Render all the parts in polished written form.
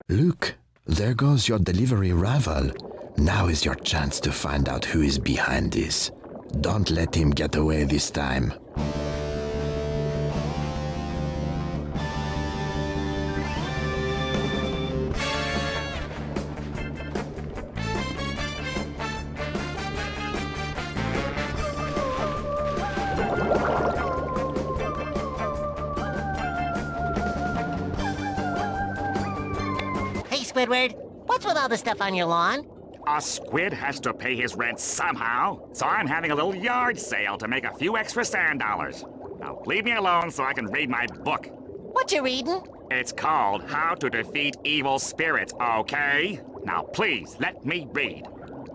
Look, there goes your delivery rival. Now is your chance to find out who is behind this. Don't let him get away this time. Hey, Squidward, what's with all the stuff on your lawn? A squid has to pay his rent somehow, so I'm having a little yard sale to make a few extra sand dollars. Now, leave me alone so I can read my book. What you reading? It's called How to Defeat Evil Spirits, okay? Now, please, let me read.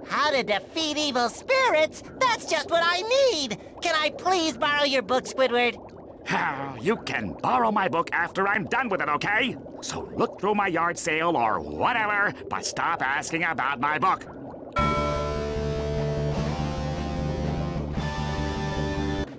How to defeat evil spirits? That's just what I need! Can I please borrow your book, Squidward? You can borrow my book after I'm done with it, okay? So look through my yard sale or whatever, but stop asking about my book.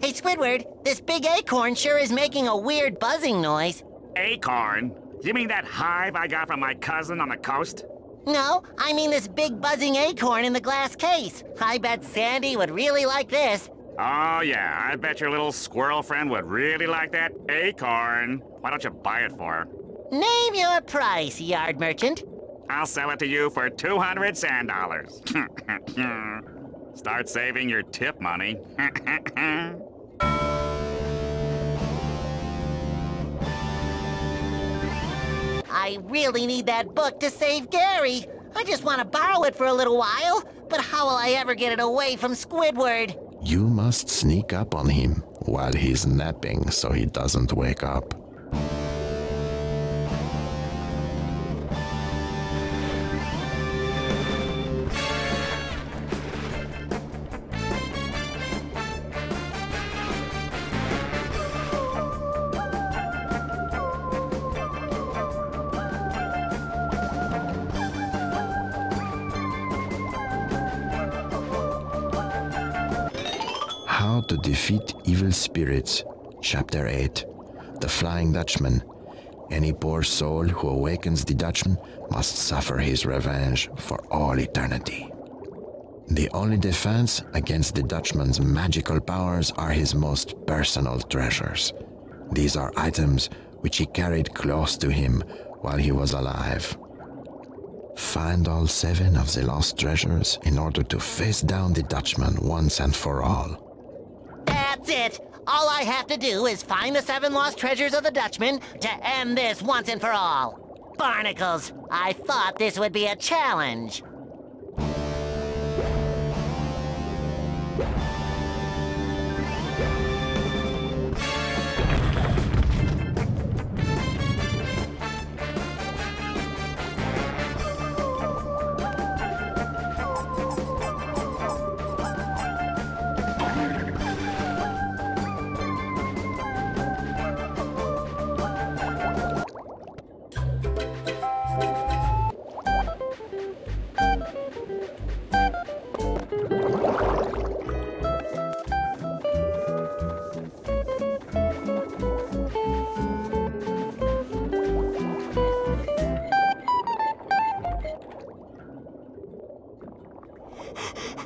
Hey, Squidward, this big acorn sure is making a weird buzzing noise. Acorn? You mean that hive I got from my cousin on the coast? No, I mean this big buzzing acorn in the glass case. I bet Sandy would really like this. Oh, yeah, I bet your little squirrel friend would really like that acorn. Why don't you buy it for her? Name your price, yard merchant. I'll sell it to you for 200 sand dollars. Start saving your tip money. I really need that book to save Gary. I just want to borrow it for a little while, but how will I ever get it away from Squidward? You must sneak up on him while he's napping so he doesn't wake up. How to Defeat Evil Spirits, Chapter 8, The Flying Dutchman. Any poor soul who awakens the Dutchman must suffer his revenge for all eternity. The only defense against the Dutchman's magical powers are his most personal treasures. These are items which he carried close to him while he was alive. Find all 7 of the lost treasures in order to face down the Dutchman once and for all. That's it! All I have to do is find the 7 lost treasures of the Dutchman to end this once and for all. Barnacles, I thought this would be a challenge.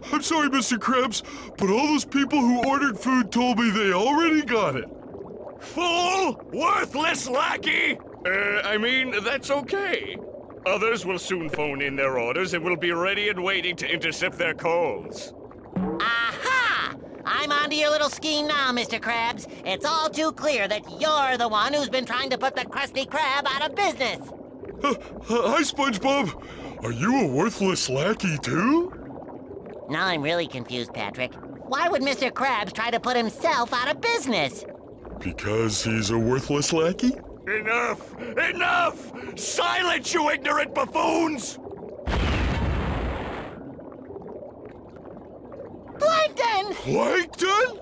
I'm sorry, Mr. Krabs, but all those people who ordered food told me they already got it. Fool! Worthless lackey! I mean, that's okay. Others will soon phone in their orders and will be ready and waiting to intercept their calls. Aha! I'm onto your little scheme now, Mr. Krabs. It's all too clear that you're the one who's been trying to put the Krusty Krab out of business. Hi, SpongeBob. Are you a worthless lackey, too? Now I'm really confused, Patrick. Why would Mr. Krabs try to put himself out of business? Because he's a worthless lackey? Enough! Enough! Silence, you ignorant buffoons! Plankton! Plankton?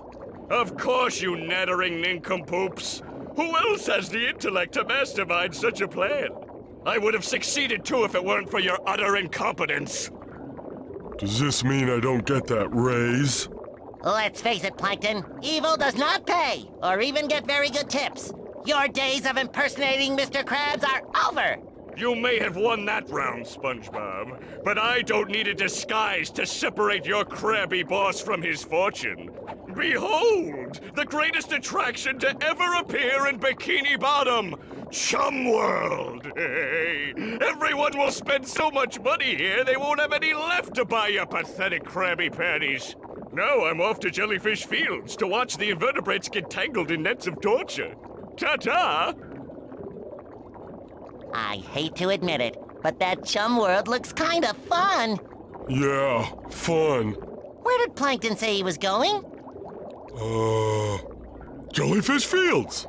Of course, you nattering nincompoops. Who else has the intellect to mastermind such a plan? I would have succeeded too if it weren't for your utter incompetence. Does this mean I don't get that raise? Let's face it, Plankton. Evil does not pay, or even get very good tips. Your days of impersonating Mr. Krabs are over. You may have won that round, SpongeBob, but I don't need a disguise to separate your crabby boss from his fortune. Behold, the greatest attraction to ever appear in Bikini Bottom, Chum World. Hey, everyone will spend so much money here they won't have any left to buy your pathetic Krabby Patties. Now I'm off to Jellyfish Fields to watch the invertebrates get tangled in nets of torture. Ta-ta! I hate to admit it, but that Chum World looks kinda fun. Yeah, fun. Where did Plankton say he was going? Jellyfish Fields.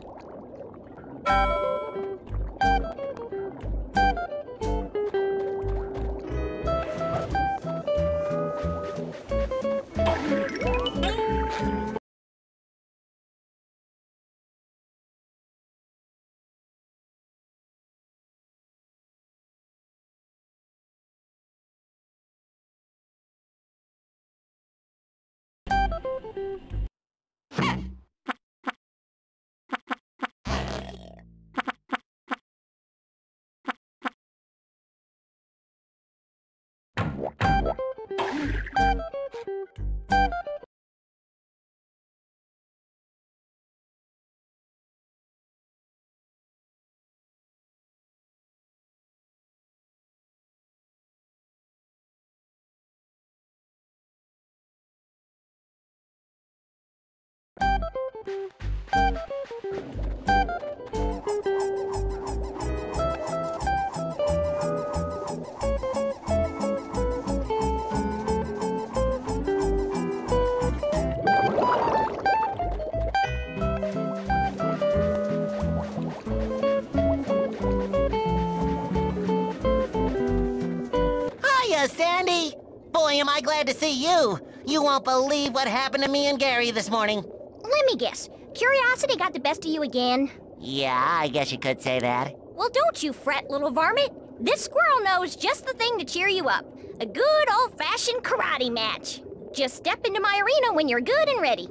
Hiya, Sandy! Boy, am I glad to see you. You won't believe what happened to me and Gary this morning. Let me guess. Curiosity got the best of you again? Yeah, I guess you could say that. Well, don't you fret, little varmint. This squirrel knows just the thing to cheer you up. A good old-fashioned karate match. Just step into my arena when you're good and ready.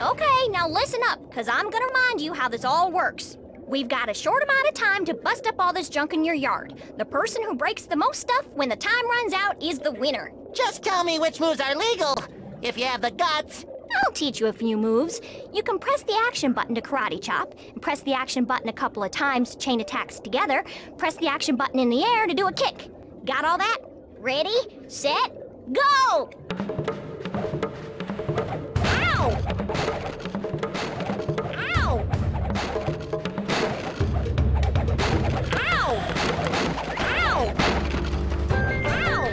Okay, now listen up, because I'm gonna remind you how this all works. We've got a short amount of time to bust up all this junk in your yard. The person who breaks the most stuff when the time runs out is the winner. Just tell me which moves are legal, if you have the guts. I'll teach you a few moves. You can press the action button to karate chop, and press the action button a couple of times to chain attacks together, press the action button in the air to do a kick. Got all that? Ready, set, go! Ow! Ow! Ow! Ow! Ow!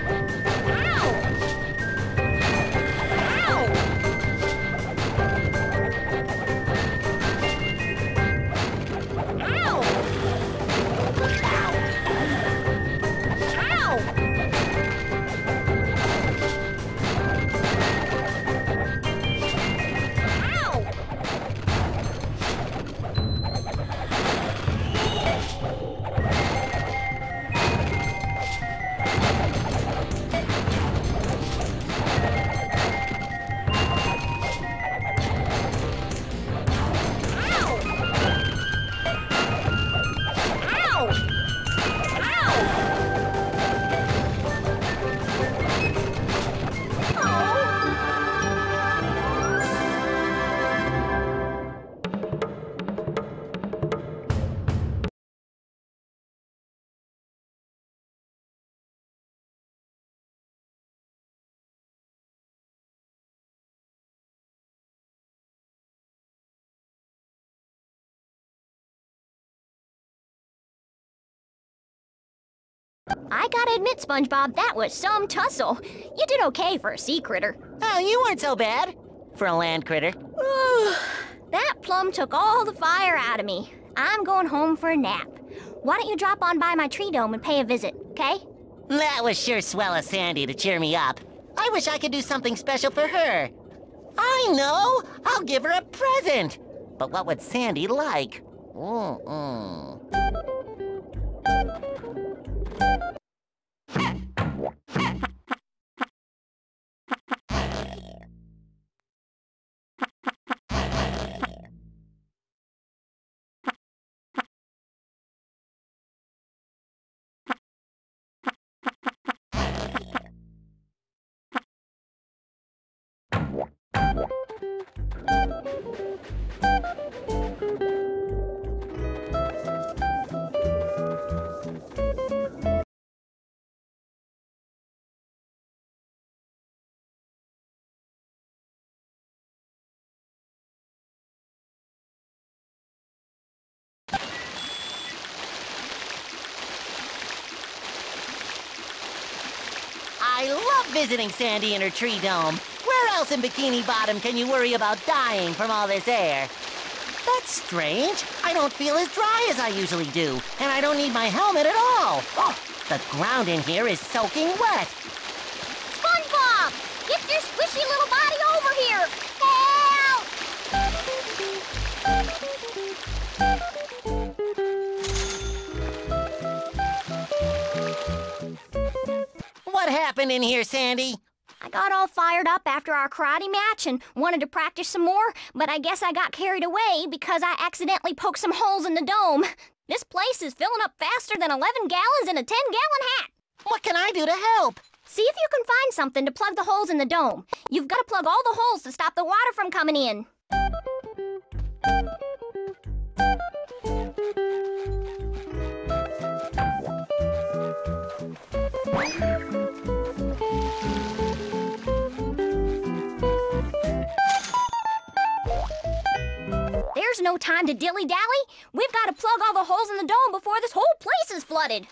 Ow! Ow! Ow! I gotta admit, SpongeBob, that was some tussle. You did okay for a sea critter. Oh, you weren't so bad. For a land critter. That plum took all the fire out of me. I'm going home for a nap. Why don't you drop on by my tree dome and pay a visit, okay? That was sure swell of Sandy to cheer me up. I wish I could do something special for her. I know! I'll give her a present. But what would Sandy like? Mm-mm. I love visiting Sandy in her tree dome. Where else in Bikini Bottom can you worry about dying from all this air? That's strange. I don't feel as dry as I usually do, and I don't need my helmet at all. Oh, the ground in here is soaking wet. SpongeBob! Get your squishy little body over here! Help! What happened in here, Sandy? I got all fired up after our karate match and wanted to practice some more, but I guess I got carried away because I accidentally poked some holes in the dome. This place is filling up faster than 11 gallons in a 10-gallon hat. What can I do to help? See if you can find something to plug the holes in the dome. You've got to plug all the holes to stop the water from coming in. There's no time to dilly-dally. We've got to plug all the holes in the dome before this whole place is flooded.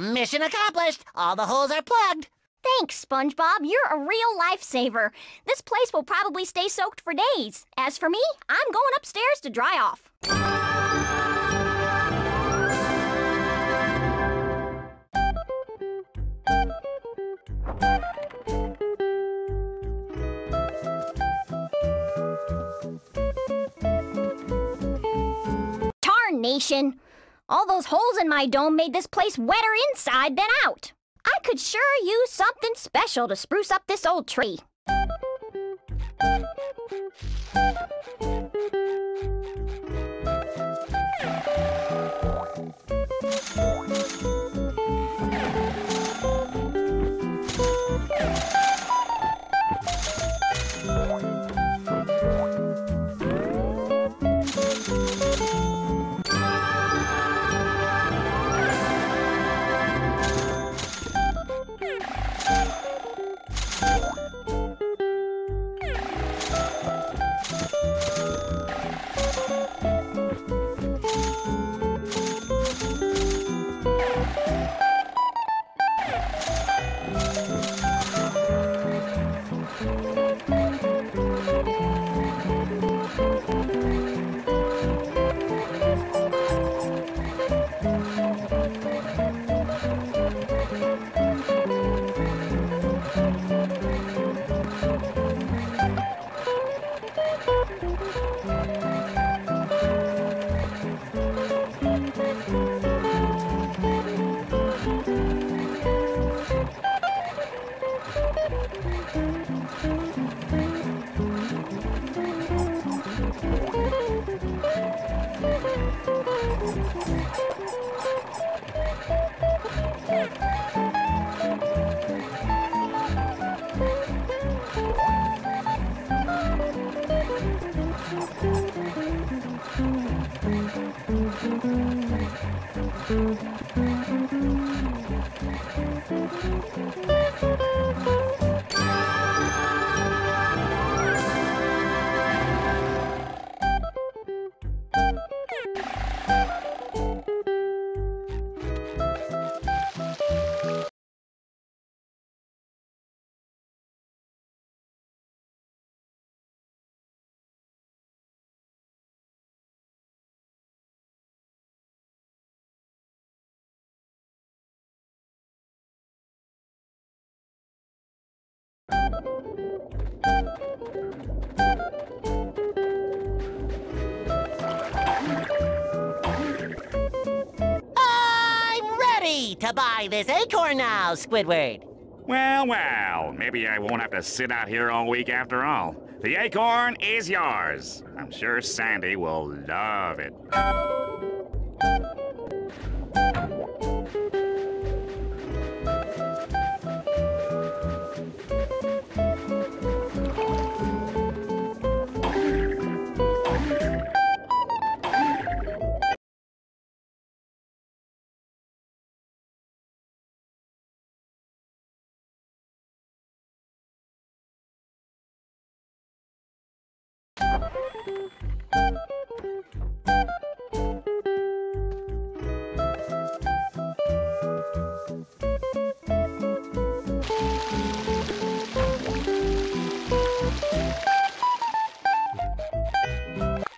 Mission accomplished. All the holes are plugged. Thanks, SpongeBob. You're a real lifesaver. This place will probably stay soaked for days. As for me, I'm going upstairs to dry off. Tarnation! All those holes in my dome made this place wetter inside than out. I could sure use something special to spruce up this old tree. I'm ready to buy this acorn now, Squidward. Well, well, maybe I won't have to sit out here all week after all. The acorn is yours. I'm sure Sandy will love it.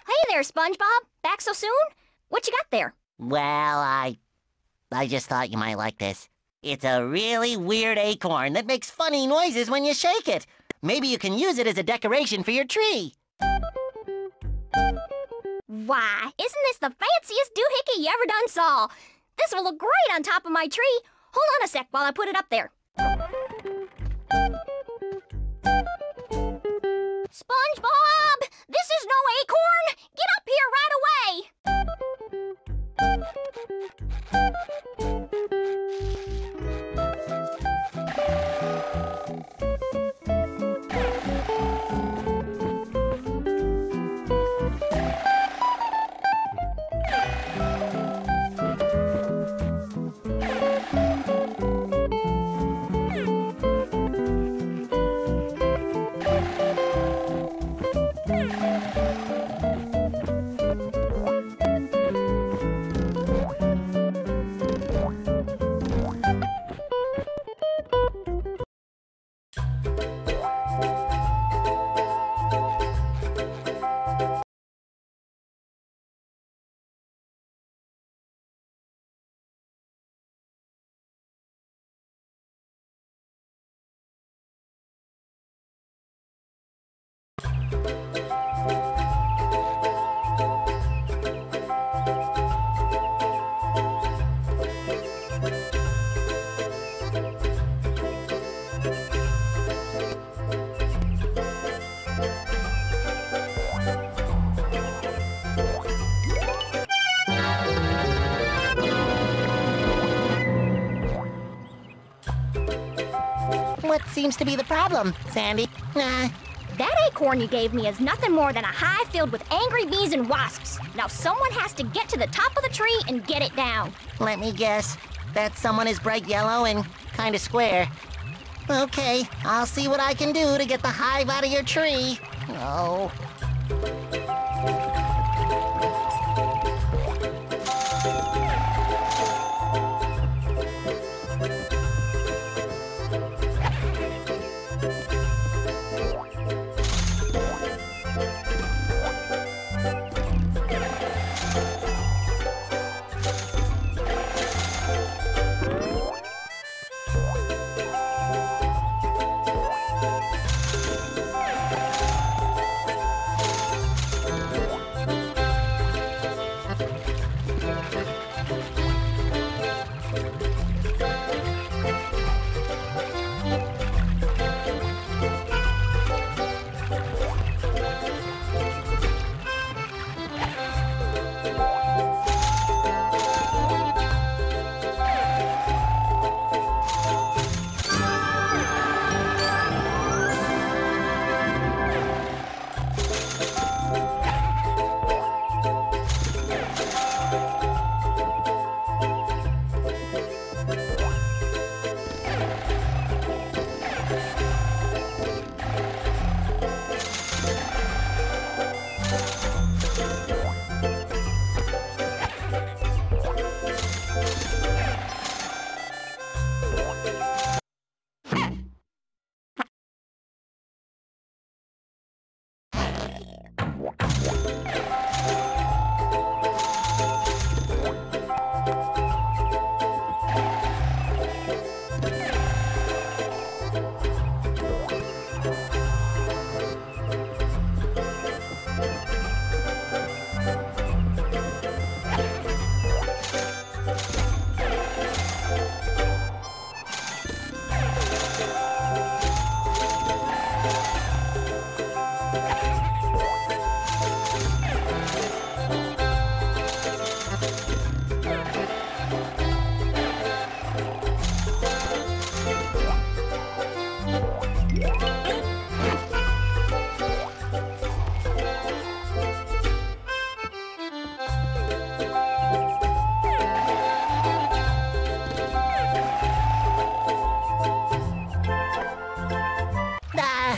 Hey there, SpongeBob. Back so soon? What you got there? Well, I just thought you might like this. It's a really weird acorn that makes funny noises when you shake it. Maybe you can use it as a decoration for your tree. Why, isn't this the fanciest doohickey you ever done saw? This will look great on top of my tree. Hold on a sec while I put it up there. SpongeBob! This is no acorn! Get up here right away! What seems to be the problem, Sandy? That acorn you gave me is nothing more than a hive filled with angry bees and wasps. Now someone has to get to the top of the tree and get it down. Let me guess. That someone is bright yellow and kind of square. Okay, I'll see what I can do to get the hive out of your tree. Oh.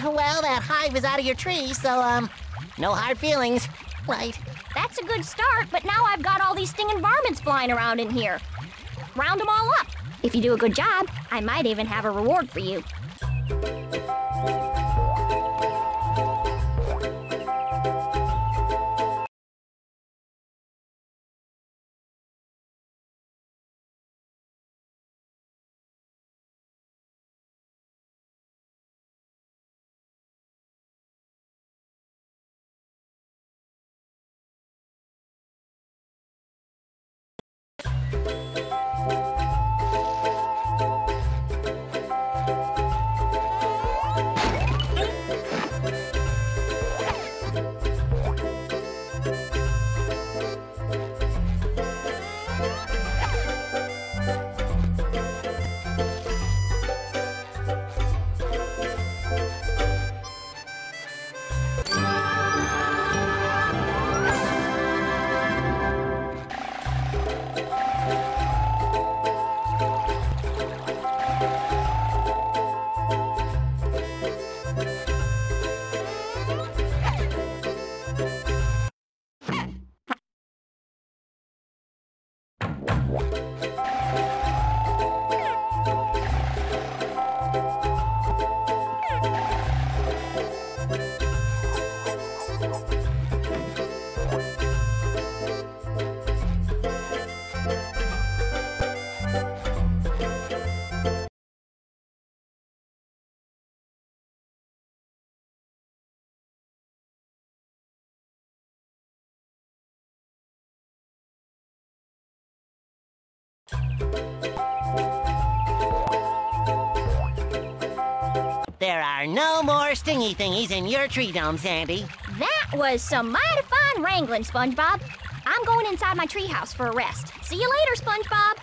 Well, that hive is out of your tree, so, no hard feelings, right? That's a good start, but now I've got all these stinging varmints flying around in here. Round them all up. If you do a good job, I might even have a reward for you. There are no more stingy thingies in your tree dome, Sandy. That was some mighty fine wrangling, SpongeBob. I'm going inside my treehouse for a rest. See you later, SpongeBob.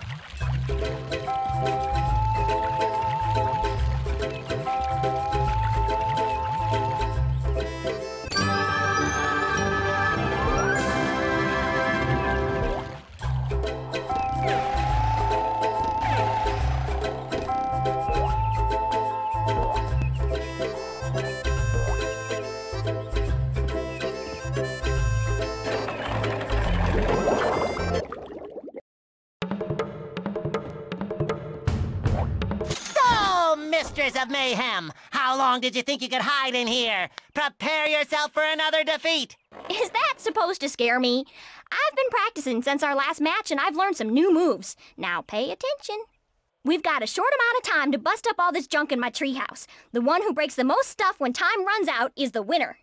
Mistress of Mayhem! How long did you think you could hide in here? Prepare yourself for another defeat! Is that supposed to scare me? I've been practicing since our last match and I've learned some new moves. Now pay attention. We've got a short amount of time to bust up all this junk in my treehouse. The one who breaks the most stuff when time runs out is the winner.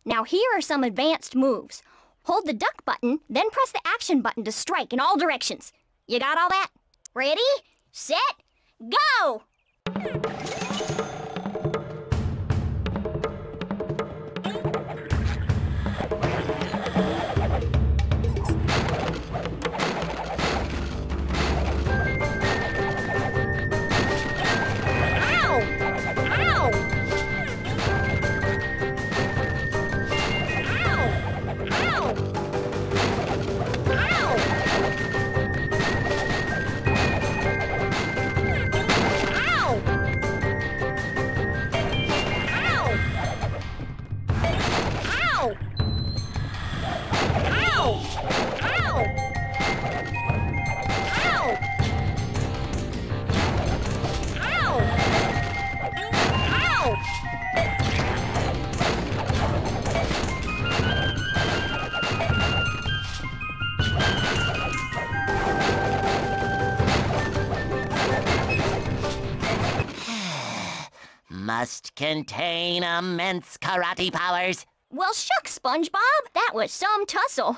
Now here are some advanced moves. Hold the duck button, then press the action button to strike in all directions. You got all that? Ready, set, go! Must contain immense karate powers. Well, shucks, SpongeBob. That was some tussle.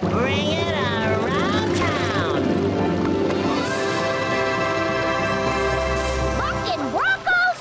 Bring it around town! Bucking Broncos?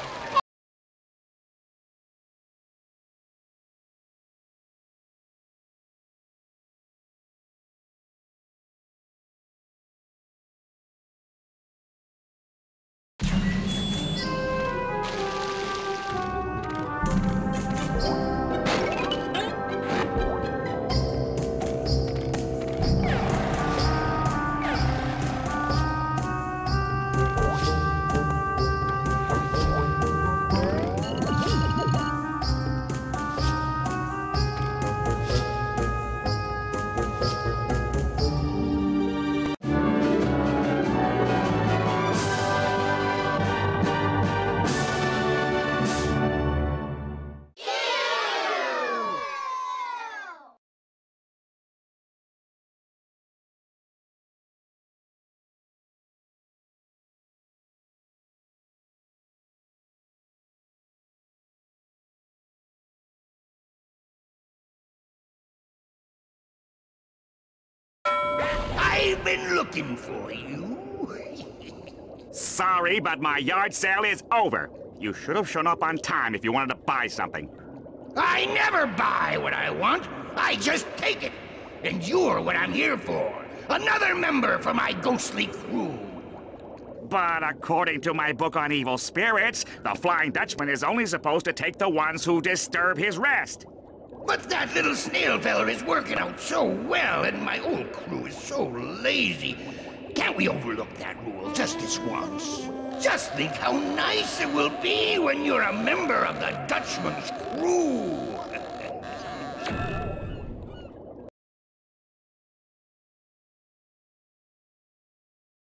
I've been looking for you. Sorry, but my yard sale is over. You should have shown up on time if you wanted to buy something. I never buy what I want. I just take it. And you're what I'm here for. Another member for my ghostly crew. But according to my book on evil spirits, the Flying Dutchman is only supposed to take the ones who disturb his rest. But that little snail feller is working out so well, and my old crew is so lazy. Can't we overlook that rule just this once? Just think how nice it will be when you're a member of the Dutchman's crew.